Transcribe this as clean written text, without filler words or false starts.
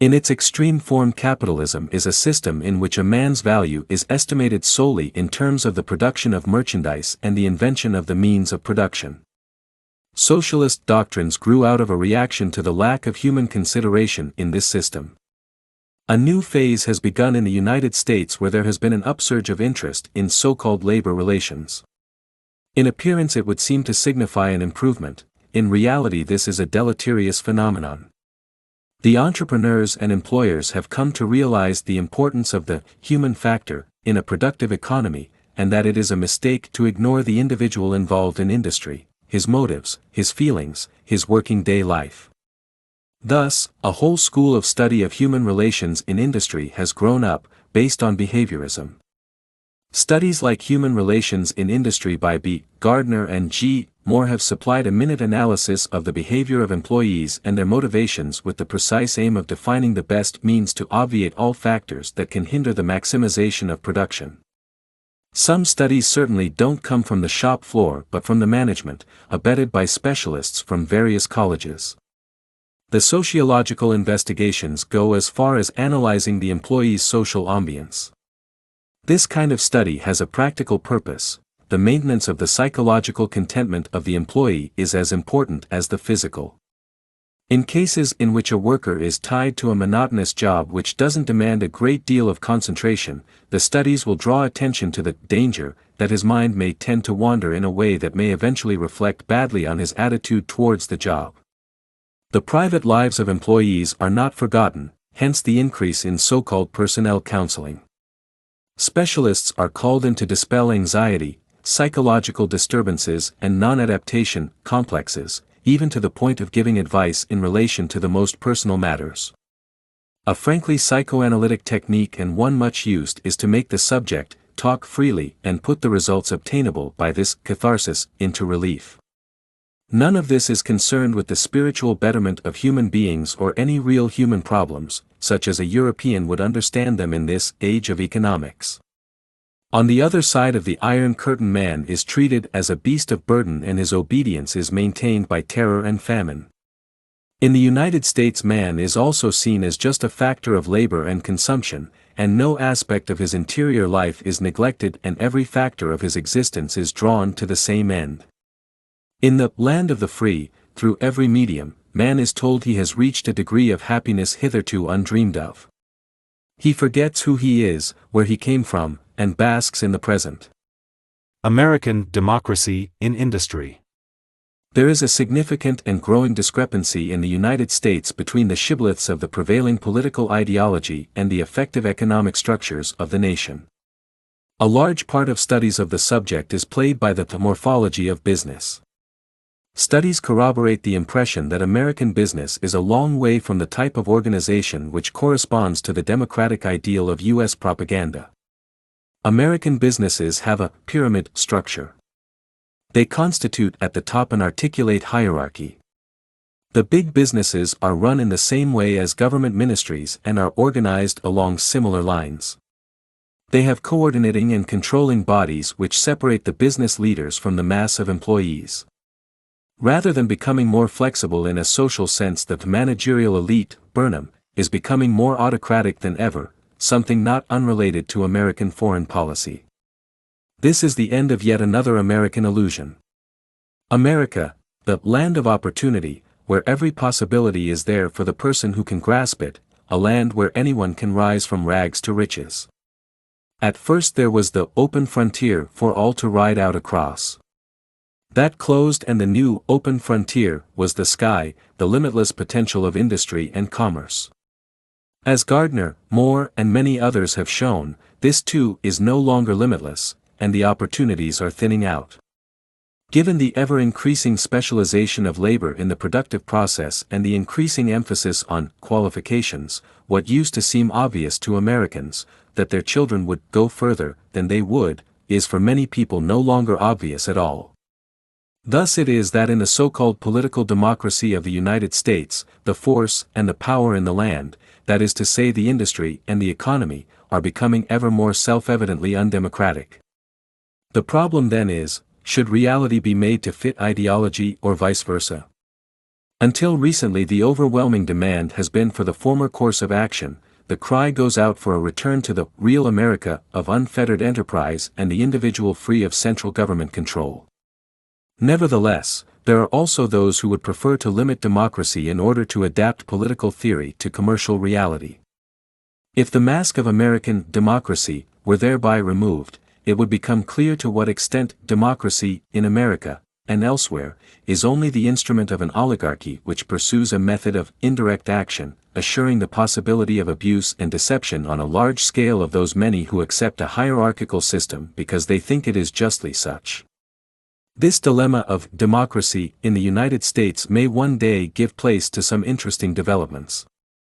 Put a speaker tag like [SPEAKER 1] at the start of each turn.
[SPEAKER 1] In its extreme form, capitalism is a system in which a man's value is estimated solely in terms of the production of merchandise and the invention of the means of production. Socialist doctrines grew out of a reaction to the lack of human consideration in this system. A new phase has begun in the United States where there has been an upsurge of interest in so-called labor relations. In appearance it would seem to signify an improvement. In reality this is a deleterious phenomenon. The entrepreneurs and employers have come to realize the importance of the human factor in a productive economy, and that it is a mistake to ignore the individual involved in industry, his motives, his feelings, his working day life. Thus, a whole school of study of human relations in industry has grown up, based on behaviorism. Studies like Human Relations in Industry by B. Gardner and G. Moore have supplied a minute analysis of the behavior of employees and their motivations with the precise aim of defining the best means to obviate all factors that can hinder the maximization of production. Some studies certainly don't come from the shop floor but from the management, abetted by specialists from various colleges. The sociological investigations go as far as analyzing the employee's social ambience. This kind of study has a practical purpose. The maintenance of the psychological contentment of the employee is as important as the physical. In cases in which a worker is tied to a monotonous job which doesn't demand a great deal of concentration, the studies will draw attention to the danger that his mind may tend to wander in a way that may eventually reflect badly on his attitude towards the job. The private lives of employees are not forgotten, hence the increase in so-called personnel counseling. Specialists are called in to dispel anxiety, psychological disturbances and non-adaptation complexes, even to the point of giving advice in relation to the most personal matters. A frankly psychoanalytic technique and one much used is to make the subject talk freely and put the results obtainable by this catharsis into relief. None of this is concerned with the spiritual betterment of human beings or any real human problems, such as a European would understand them in this age of economics. On the other side of the Iron Curtain, man is treated as a beast of burden and his obedience is maintained by terror and famine. In the United States, man is also seen as just a factor of labor and consumption, and no aspect of his interior life is neglected and every factor of his existence is drawn to the same end. In the land of the free, through every medium, man is told he has reached a degree of happiness hitherto undreamed of. He forgets who he is, where he came from, and basks in the present.
[SPEAKER 2] American democracy in industry.
[SPEAKER 1] There is a significant and growing discrepancy in the United States between the shibboleths of the prevailing political ideology and the effective economic structures of the nation. A large part of studies of the subject is played by the morphology of business. Studies corroborate the impression that American business is a long way from the type of organization which corresponds to the democratic ideal of U.S. propaganda. American businesses have a pyramid structure. They constitute at the top an articulate hierarchy. The big businesses are run in the same way as government ministries and are organized along similar lines. They have coordinating and controlling bodies which separate the business leaders from the mass of employees. Rather than becoming more flexible in a social sense, the managerial elite, Burnham, is becoming more autocratic than ever, something not unrelated to American foreign policy. This is the end of yet another American illusion. America, the land of opportunity, where every possibility is there for the person who can grasp it, a land where anyone can rise from rags to riches. At first there was the open frontier for all to ride out across. That closed, and the new open frontier was the sky, the limitless potential of industry and commerce. As Gardner, Moore and many others have shown, this too is no longer limitless, and the opportunities are thinning out. Given the ever-increasing specialization of labor in the productive process and the increasing emphasis on qualifications, what used to seem obvious to Americans, that their children would go further than they would, is for many people no longer obvious at all. Thus it is that in the so-called political democracy of the United States, the force and the power in the land, that is to say the industry and the economy, are becoming ever more self-evidently undemocratic. The problem then is, should reality be made to fit ideology or vice versa? Until recently the overwhelming demand has been for the former course of action. The cry goes out for a return to the real America of unfettered enterprise and the individual free of central government control. Nevertheless, there are also those who would prefer to limit democracy in order to adapt political theory to commercial reality. If the mask of American democracy were thereby removed, it would become clear to what extent democracy, in America, and elsewhere, is only the instrument of an oligarchy which pursues a method of indirect action, assuring the possibility of abuse and deception on a large scale of those many who accept a hierarchical system because they think it is justly such. This dilemma of democracy in the United States may one day give place to some interesting developments.